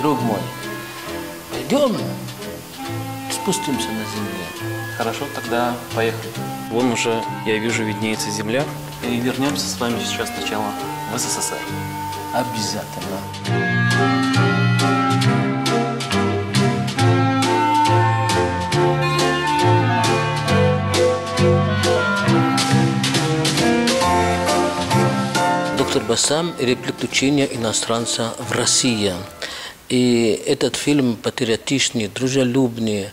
Друг мой, пойдем спустимся на земле. Хорошо, тогда поехали. Вон уже, я вижу, виднеется земля. И вернемся с вами сейчас сначала в СССР. Обязательно. Доктор Бассам или «Приключения иностранца в России». И этот фильм патриотичный, дружелюбный,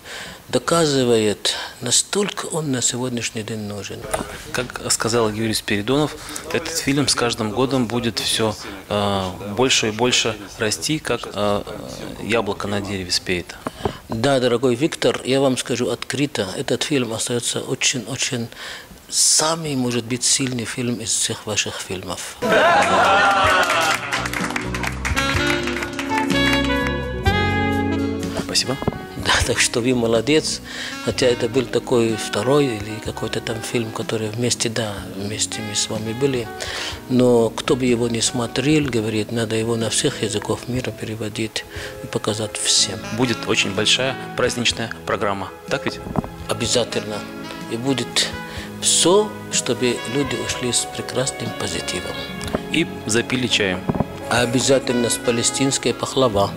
доказывает, настолько он на сегодняшний день нужен. Как сказал Юрий Спиридонов, этот фильм с каждым годом будет все больше и больше расти, как яблоко на дереве спеет. Да, дорогой Виктор, я вам скажу открыто, этот фильм остается очень-очень самый, может быть, сильный фильм из всех ваших фильмов. Спасибо. Да, так что вы молодец, хотя это был такой второй или какой-то там фильм, который вместе мы с вами были, но кто бы его не смотрел, говорит, надо его на всех языках мира переводить и показать всем. Будет очень большая праздничная программа, так ведь? Обязательно. И будет все, чтобы люди ушли с прекрасным позитивом. И запили чаем. А обязательно с палестинской пахлава.